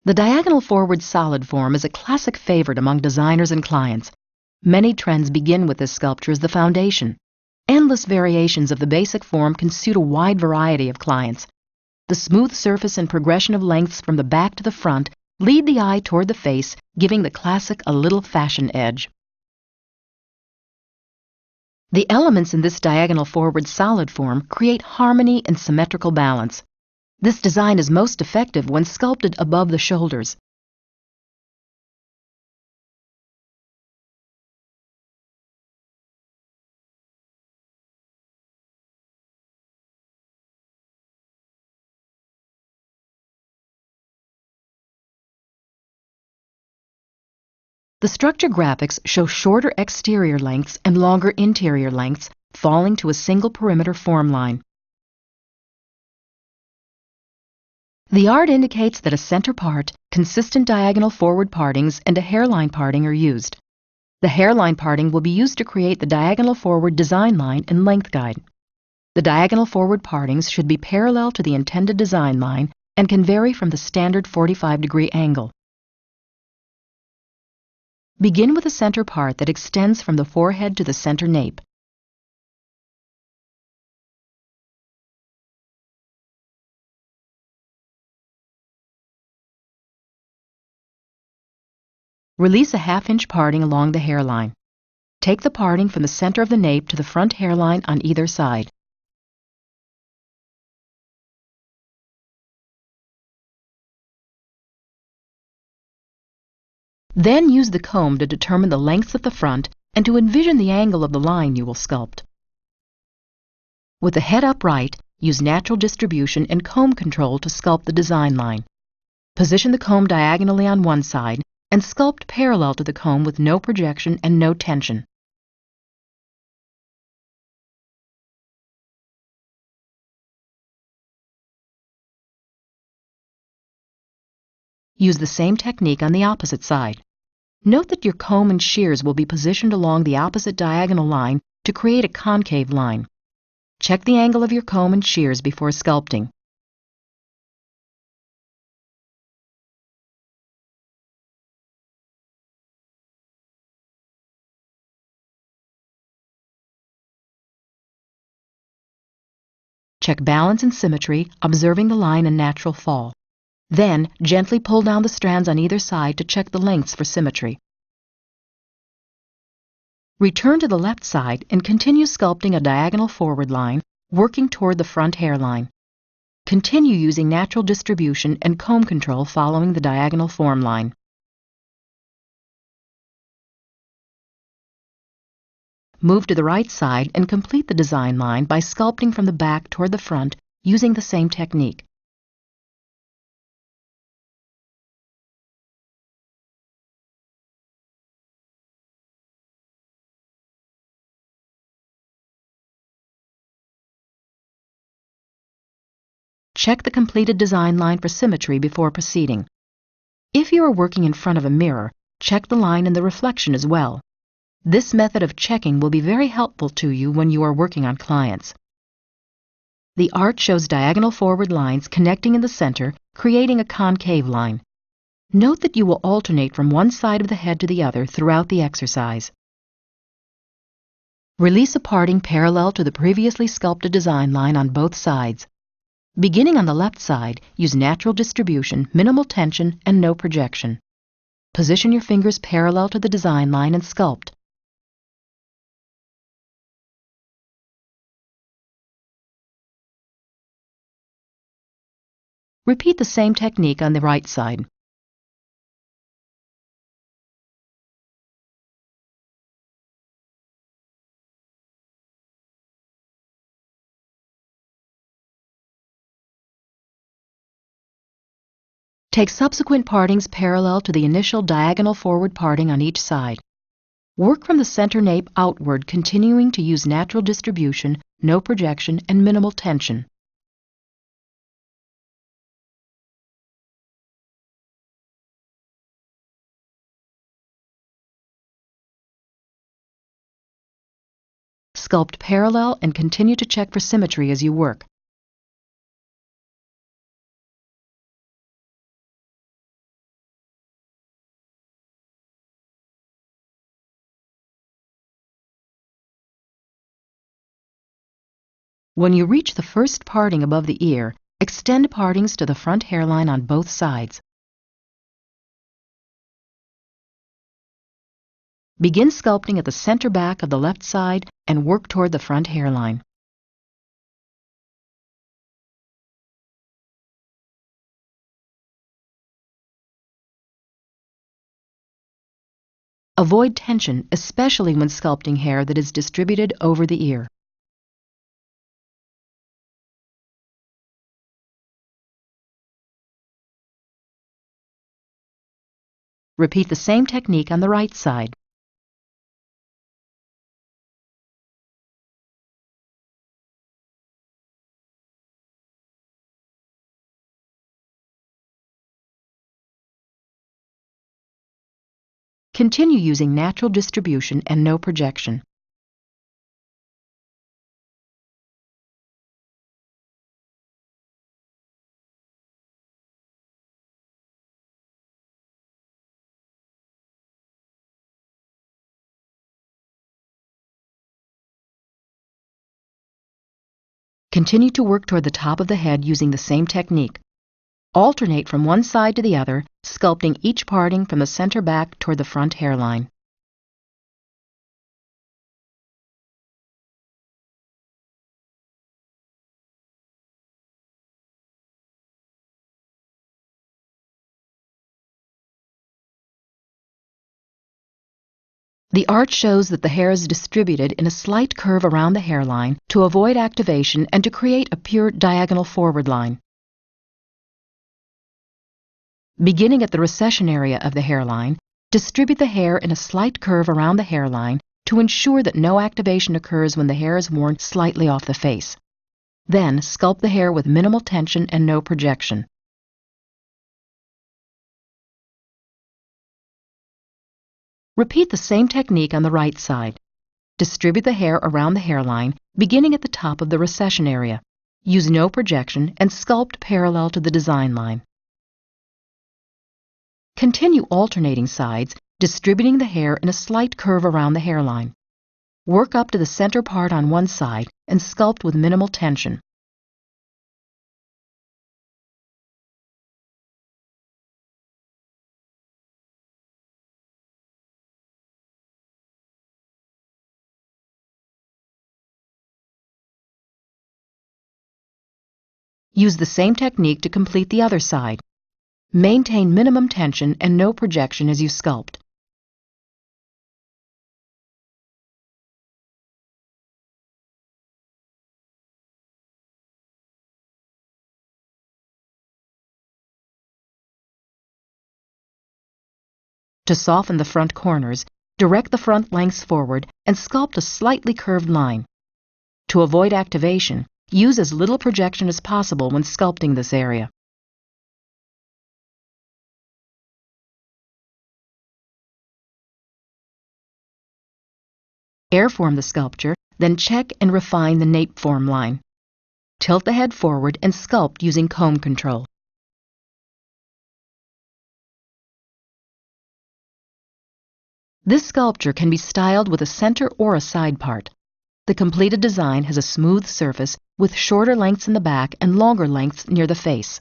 The diagonal forward solid form is a classic favorite among designers and clients. Many trends begin with this sculpture as the foundation. Endless variations of the basic form can suit a wide variety of clients. The smooth surface and progression of lengths from the back to the front lead the eye toward the face, giving the classic a little fashion edge. The elements in this diagonal forward solid form create harmony and symmetrical balance. This design is most effective when sculpted above the shoulders. The structure graphics show shorter exterior lengths and longer interior lengths, falling to a single perimeter form line. The art indicates that a center part, consistent diagonal forward partings, and a hairline parting are used. The hairline parting will be used to create the diagonal forward design line and length guide. The diagonal forward partings should be parallel to the intended design line and can vary from the standard 45-degree angle. Begin with a center part that extends from the forehead to the center nape. Release a half-inch parting along the hairline. Take the parting from the center of the nape to the front hairline on either side. Then use the comb to determine the lengths at the front and to envision the angle of the line you will sculpt. With the head upright, use natural distribution and comb control to sculpt the design line. Position the comb diagonally on one side and sculpt parallel to the comb with no projection and no tension. Use the same technique on the opposite side. Note that your comb and shears will be positioned along the opposite diagonal line to create a concave line. Check the angle of your comb and shears before sculpting. Check balance and symmetry, observing the line and natural fall. Then, gently pull down the strands on either side to check the lengths for symmetry. Return to the left side and continue sculpting a diagonal forward line, working toward the front hairline. Continue using natural distribution and comb control following the diagonal form line. Move to the right side and complete the design line by sculpting from the back toward the front using the same technique. Check the completed design line for symmetry before proceeding. If you are working in front of a mirror, check the line and the reflection as well. This method of checking will be very helpful to you when you are working on clients. The art shows diagonal forward lines connecting in the center, creating a concave line. Note that you will alternate from one side of the head to the other throughout the exercise. Release a parting parallel to the previously sculpted design line on both sides. Beginning on the left side, use natural distribution, minimal tension, and no projection. Position your fingers parallel to the design line and sculpt. Repeat the same technique on the right side. Take subsequent partings parallel to the initial diagonal forward parting on each side. Work from the center nape outward, continuing to use natural distribution, no projection, and minimal tension. Sculpt parallel and continue to check for symmetry as you work. When you reach the first parting above the ear, extend partings to the front hairline on both sides. Begin sculpting at the center back of the left side and work toward the front hairline. Avoid tension, especially when sculpting hair that is distributed over the ear. Repeat the same technique on the right side. Continue using natural distribution and no projection. Continue to work toward the top of the head using the same technique. Alternate from one side to the other, sculpting each parting from the center back toward the front hairline. The arch shows that the hair is distributed in a slight curve around the hairline to avoid activation and to create a pure diagonal forward line. Beginning at the recession area of the hairline, distribute the hair in a slight curve around the hairline to ensure that no activation occurs when the hair is worn slightly off the face. Then, sculpt the hair with minimal tension and no projection. Repeat the same technique on the right side. Distribute the hair around the hairline, beginning at the top of the recession area. Use no projection and sculpt parallel to the design line. Continue alternating sides, distributing the hair in a slight curve around the hairline. Work up to the center part on one side and sculpt with minimal tension. Use the same technique to complete the other side. Maintain minimum tension and no projection as you sculpt. To soften the front corners, direct the front lengths forward and sculpt a slightly curved line. To avoid activation, use as little projection as possible when sculpting this area. Airform the sculpture, then check and refine the nape form line. Tilt the head forward and sculpt using comb control. This sculpture can be styled with a center or a side part. The completed design has a smooth surface with shorter lengths in the back and longer lengths near the face.